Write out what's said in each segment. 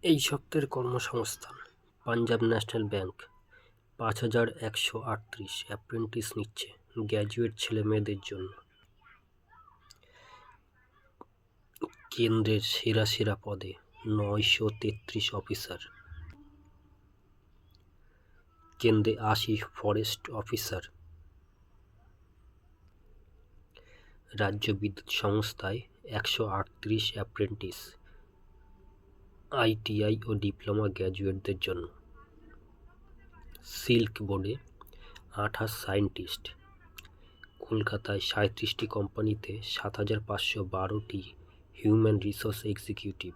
এই সপ্তাহের কর্মসংস্থান। পাঞ্জাব ন্যাশনাল ব্যাংক ৫,১৩৮ অ্যাপ্রেন্টিস নিচ্ছে গ্র্যাজুয়েট ছেলেমেয়েদের জন্য। কেন্দ্রের সেরা পদে ৯৩৩ অফিসার। কেন্দ্রে ৮০ ফরেস্ট অফিসার। রাজ্য বিদ্যুৎ সংস্থায় ১৩৮ অ্যাপ্রেন্টিস, ITI ও ডিপ্লোমা গ্র্যাজুয়েটদের জন্য। সিল্ক বোর্ডে ২৮ সায়েন্টিস্ট। কলকাতায় ৩৭টি কোম্পানিতে ৭,৫১২টি human resource executive.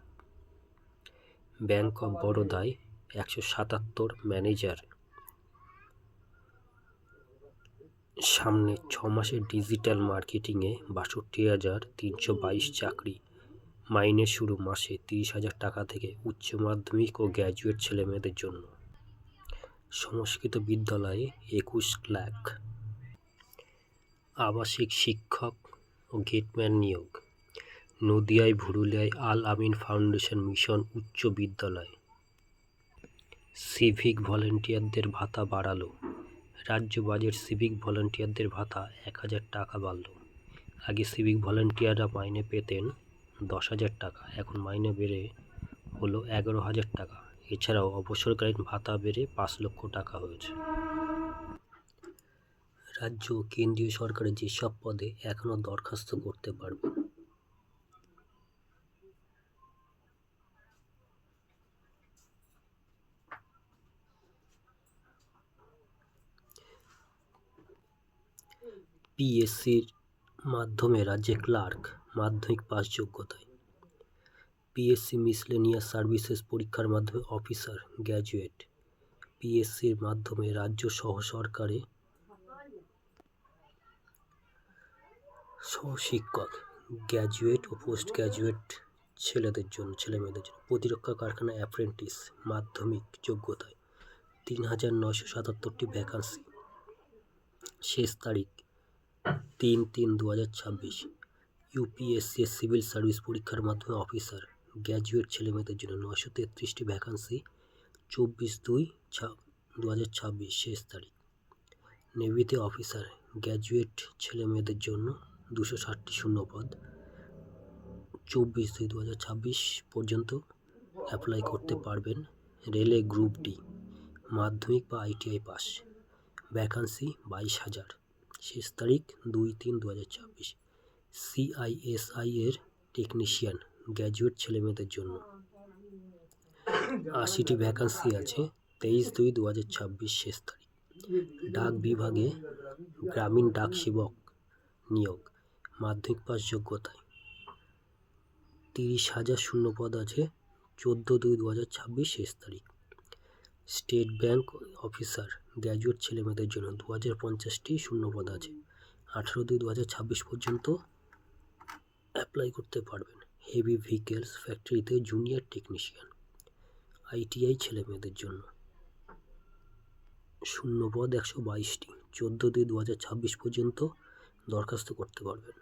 Bank of বরোদায় ১৭৭ ম্যানেজার। সামনে ৬ মাসের ডিজিটাল মার্কেটিংয়ে ৬২,৩২২ চাকরি। মাইনে শুরু মাসে ৩০,০০০ টাকা থেকে উচ্চ মাধ্যমিক ও গ্র্যাজুয়েট ছেলেমেয়েদের জন্য। সংস্কৃত বিদ্যালয়ে ২১ লাখ। আবাসিক শিক্ষক ও গেটম্যান নিয়োগ। নদিয়ায় ভুরুলিয়ায় আল আমিন ফাউন্ডেশন মিশন উচ্চ বিদ্যালয়। সিভিক ভলেন্টিয়ারদের ভাতা বাড়ালো। রাজ্য বাজেট সিভিক ভলেন্টিয়ারদের ভাতা ১,০০০ টাকা বাড়ল। আগে সিভিক ভলেন্টিয়াররা মাইনে পেতেন ১০,০০০ টাকা, এখন মাইনে বেড়ে হলো ১১,০০০ টাকা। এছাড়াও অবসরকালীন ভাতা বেড়ে ৫ লক্ষ টাকা হয়েছে। রাজ্য ও কেন্দ্রীয় সরকারের যেসব পদে এখনও দরখাস্ত করতে পারবেন। পিএসসির মাধ্যমে রাজ্যে ক্লার্ক, মাধ্যমিক পাস যোগ্যতায়। পিএসসি মিসলেনিয়াস সার্ভিসেস পরীক্ষার মাধ্যমে অফিসার, গ্র্যাজুয়েট। পিএসসির মাধ্যমে রাজ্য সহসরকারে সহশিক্ষক, গ্র্যাজুয়েট ও পোস্ট গ্র্যাজুয়েট ছেলেমেয়েদের জন্য। প্রতিরক্ষা কারখানা অ্যাপ্রেন্টিস, মাধ্যমিক যোগ্যতায়। ৩,৯৭৭টি ভ্যাকান্সি। শেষ তারিখ ৩/৩/২০২৬। ইউপিএসসি সিভিল সার্ভিস পরীক্ষার মাধ্যমে অফিসার, গ্র্যাজুয়েট ছেলেমেয়েদের জন্য ৯৩৩টি ভ্যাকান্সি। ২৪/২/২০২৬ শেষ তারিখ। নেভিতে অফিসার, গ্র্যাজুয়েট ছেলেমেয়েদের জন্য ২৬০টি শূন্যপদ। ২৪/২/২০২৬ পর্যন্ত অ্যাপ্লাই করতে পারবেন। রেলে গ্রুপ ডি, মাধ্যমিক বা ITI পাস। ভ্যাকান্সি ২২,০০০। শেষ তারিখ ২/৩/২০২৬। CISI এর টেকনিশিয়ান, গ্র্যাজুয়েট ছেলেমেয়েদের জন্য ৮০টি ভ্যাকান্সি আছে। ২৩/২/২০২৬ শেষ তারিখ। ডাক বিভাগে গ্রামীণ ডাক সেবক নিয়োগ, মাধ্যমিক পাস যোগ্যতায়। ৩০,০০০ শূন্যপদ আছে। ১৪/২/২০২৬ শেষ তারিখ। স্টেট ব্যাংক অফিসার, গ্র্যাজুয়েট ছেলেমেয়েদের জন্য ২,০৫০টি শূন্যপদ আছে। ১৮/২/২০২৬ পর্যন্ত অ্যাপ্লাই করতে পারবেন। হেভি ভেহিকেলস ফ্যাক্টরিতে জুনিয়র টেকনিশিয়ান, ITI ছেলেমেয়েদের জন্য শূন্যপদ ১২২টি। ১৪/২/২০২৬ পর্যন্ত দরখাস্ত করতে পারবেন।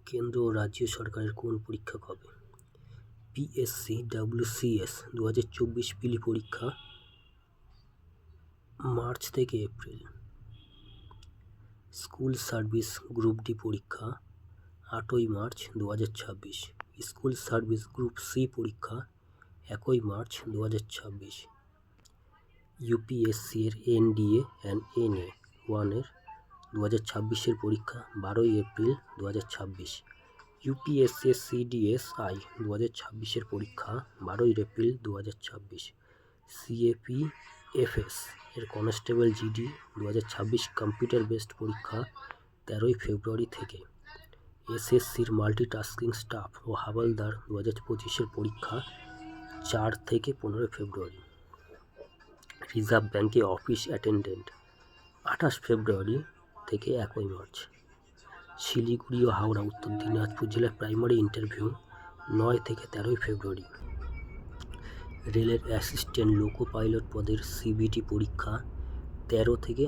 কেন্দ্র ও রাজ্য সরকারের কোন পরীক্ষা কবে? PSC WCS ২০২৪ পিলি পরীক্ষা মার্চ থেকে April. School service group D পরীক্ষা ৮ই March ২০২৬। School service group C পরীক্ষা ১ই মার্চ ২০২৬। UPSC এর NDA অ্যান্ড NA 1 এর ২০২৬ পরীক্ষা ১২ই এপ্রিল ২০২৬। UPSC CDSI ২০২৬ পরীক্ষা ১২ই এপ্রিল ২০২৬। CAPFS এর কনস্টেবল GD ২০২৬ কম্পিউটার বেসড পরীক্ষা ১৩ই ফেব্রুয়ারি থেকে। SSCর মাল্টিটাস্কিং স্টাফ ও হাওলদার ২০২৫ পরীক্ষা ৪ থেকে ১৫ ফেব্রুয়ারি। রিজার্ভ ব্যাংকে অফিস অ্যাটেন্ডেন্ট ২৮ ফেব্রুয়ারি থেকে ১ই মার্চ। শিলিগুড়ি ও হাওড়া উত্তর দিনাজপুর জেলার প্রাইমারি ইন্টারভিউ ৯ থেকে ১৩ই ফেব্রুয়ারি। রেলের অ্যাসিস্ট্যান্ট লোকো পাইলট পদের CBT পরীক্ষা ১৩ থেকে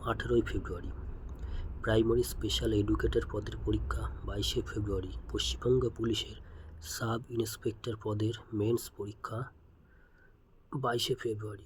১৮ই ফেব্রুয়ারি। প্রাইমারি স্পেশাল এডুকেটর পদের পরীক্ষা 22শে ফেব্রুয়ারি। পশ্চিমবঙ্গ পুলিশের সাব ইন্সপেক্টর পদের মেন্স পরীক্ষা 22শে ফেব্রুয়ারি।